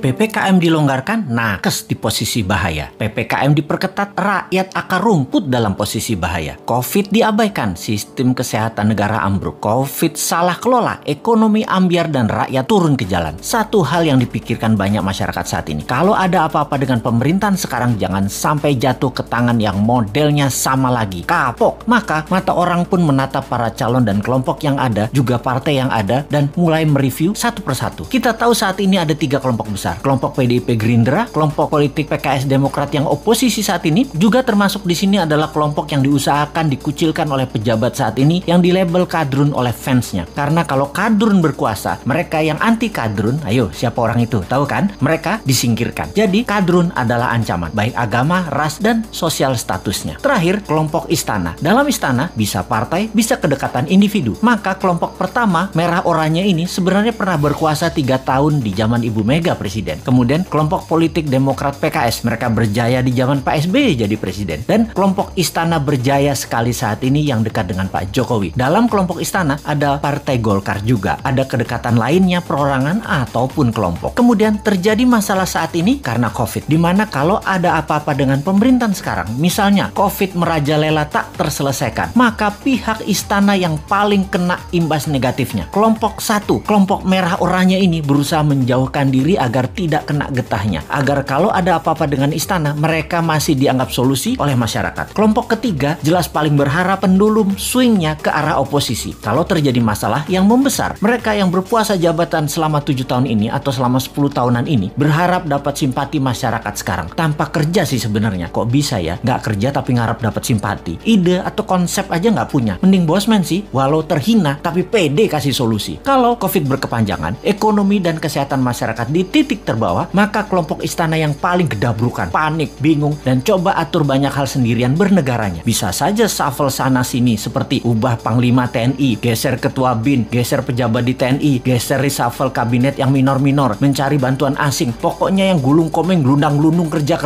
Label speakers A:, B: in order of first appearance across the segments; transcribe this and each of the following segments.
A: PPKM dilonggarkan, nakes di posisi bahaya. PPKM diperketat, rakyat akar rumput dalam posisi bahaya. COVID diabaikan, sistem kesehatan negara ambruk. COVID salah kelola, ekonomi ambyar dan rakyat turun ke jalan. Satu hal yang dipikirkan banyak masyarakat saat ini, kalau ada apa-apa dengan pemerintahan sekarang, jangan sampai jatuh ke tangan yang modelnya sama lagi, kapok. Maka mata orang pun menatap para calon dan kelompok yang ada, juga partai yang ada, dan mulai mereview satu persatu. Kita tahu saat ini ada 3 kelompok besar. Kelompok PDIP Gerindra, kelompok politik PKS Demokrat yang oposisi saat ini, juga termasuk di sini adalah kelompok yang diusahakan dikucilkan oleh pejabat saat ini yang dilabel kadrun oleh fansnya. Karena kalau kadrun berkuasa, mereka yang anti kadrun, ayo siapa orang itu? Tahu kan? Mereka disingkirkan. Jadi kadrun adalah ancaman, baik agama, ras, dan sosial statusnya. Terakhir, kelompok istana. Dalam istana bisa partai, bisa kedekatan individu. Maka kelompok pertama, merah oranye ini sebenarnya pernah berkuasa 3 tahun di zaman Ibu Mega presiden. Kemudian kelompok politik Demokrat PKS, mereka berjaya di zaman Pak SBY jadi presiden. Dan kelompok istana berjaya sekali saat ini yang dekat dengan Pak Jokowi. Dalam kelompok istana ada Partai Golkar juga. Ada kedekatan lainnya perorangan ataupun kelompok. Kemudian terjadi masalah saat ini karena COVID. Dimana kalau ada apa-apa dengan pemerintahan sekarang, misalnya COVID merajalela tak terselesaikan, maka pihak istana yang paling kena imbas negatifnya. Kelompok 1, kelompok merah oranye ini berusaha menjauhkan diri agar tidak kena getahnya. Agar kalau ada apa-apa dengan istana, mereka masih dianggap solusi oleh masyarakat. Kelompok ketiga jelas paling berharap pendulum swingnya ke arah oposisi. Kalau terjadi masalah yang membesar, mereka yang berpuasa jabatan selama 7 tahun ini atau selama 10 tahunan ini berharap dapat simpati masyarakat sekarang. Tanpa kerja sih sebenarnya. Kok bisa ya? Nggak kerja tapi ngarap dapat simpati. Ide atau konsep aja nggak punya. Mending bosman sih, walau terhina tapi pede kasih solusi. Kalau COVID berkepanjangan, ekonomi dan kesehatan masyarakat di titik terbawah, maka kelompok istana yang paling gedabrukan, panik, bingung, dan coba atur banyak hal sendirian bernegaranya. Bisa saja shuffle sana sini seperti ubah Panglima TNI, geser Ketua BIN, geser pejabat di TNI, geser reshuffle kabinet yang minor-minor, mencari bantuan asing. Pokoknya yang gulung komeng, gelundang-gelundung kerja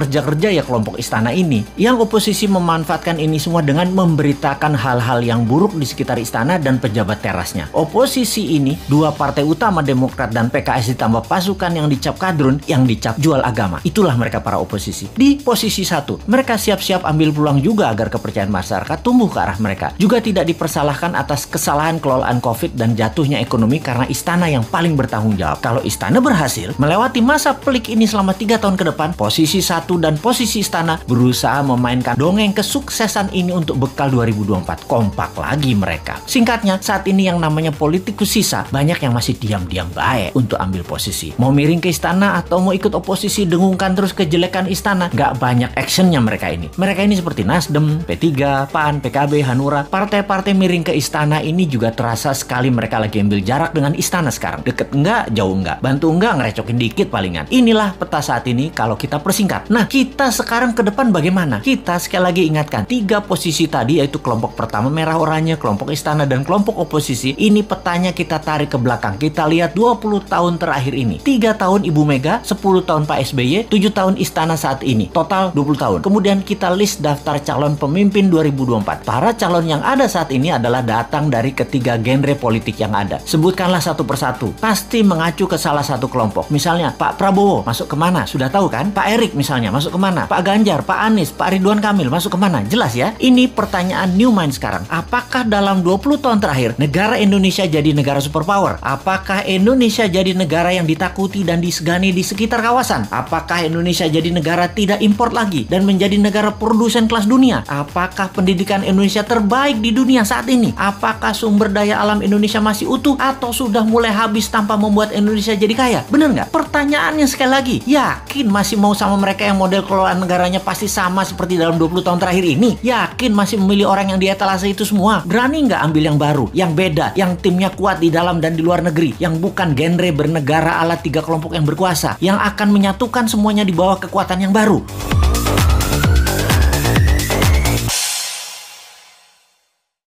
A: ya kelompok istana ini. Yang oposisi memanfaatkan ini semua dengan memberitakan hal-hal yang buruk di sekitar istana dan pejabat terasnya. Oposisi ini, 2 partai utama Demokrat dan PKS ditambah pasukan yang dicap kadrun, yang dicap jual agama. Itulah mereka para oposisi. Di posisi 1, mereka siap-siap ambil peluang juga agar kepercayaan masyarakat tumbuh ke arah mereka. Juga tidak dipersalahkan atas kesalahan kelolaan COVID dan jatuhnya ekonomi karena istana yang paling bertanggung jawab. Kalau istana berhasil melewati masa pelik ini selama 3 tahun ke depan, posisi 1 dan posisi istana berusaha memainkan dongeng kesuksesan ini untuk bekal 2024. Kompak lagi mereka. Singkatnya, saat ini yang namanya politikus sisa, banyak yang masih diam-diam baik untuk ambil posisi. Mau miring ke istana atau mau ikut oposisi dengungkan terus kejelekan istana, nggak banyak actionnya mereka ini. Mereka ini seperti Nasdem, P3, PAN, PKB, Hanura. Partai-partai miring ke istana ini juga terasa sekali mereka lagi ambil jarak dengan istana sekarang. Deket enggak, jauh enggak, bantu enggak, ngerecokin dikit palingan. Inilah peta saat ini kalau kita persingkat. Nah, kita sekarang ke depan bagaimana? Kita sekali lagi ingatkan, 3 posisi tadi yaitu kelompok pertama merah oranye, kelompok istana, dan kelompok oposisi. Ini petanya kita tarik ke belakang. Kita lihat 20 tahun terakhir ini. 3 tahun Ibu Mega, 10 tahun Pak SBY, 7 tahun istana saat ini. Total 20 tahun. Kemudian kita list daftar calon pemimpin 2024. Para calon yang ada saat ini adalah datang dari ketiga genre politik yang ada. Sebutkanlah satu persatu. Pasti mengacu ke salah satu kelompok. Misalnya Pak Prabowo masuk kemana? Sudah tahu kan? Pak Erik misalnya masuk kemana? Pak Ganjar, Pak Anies, Pak Ridwan Kamil masuk kemana? Jelas ya? Ini pertanyaan new mind sekarang. Apakah dalam 20 tahun terakhir negara Indonesia jadi negara superpower? Apakah Indonesia jadi negara yang ditakuti dan disegani di sekitar kawasan? Apakah Indonesia jadi negara tidak import lagi dan menjadi negara produsen kelas dunia? Apakah pendidikan Indonesia terbaik di dunia saat ini? Apakah sumber daya alam Indonesia masih utuh atau sudah mulai habis tanpa membuat Indonesia jadi kaya? Bener nggak? Pertanyaannya sekali lagi, yakin masih mau sama mereka yang model kelolaan negaranya pasti sama seperti dalam 20 tahun terakhir ini? Yakin masih memilih orang yang di etalase itu semua? Berani nggak ambil yang baru, yang beda, yang timnya kuat di dalam dan di luar negeri, yang bukan genre bernegara ala 3 kelompok yang berkuasa, yang akan menyatukan semuanya di bawah kekuatan yang baru?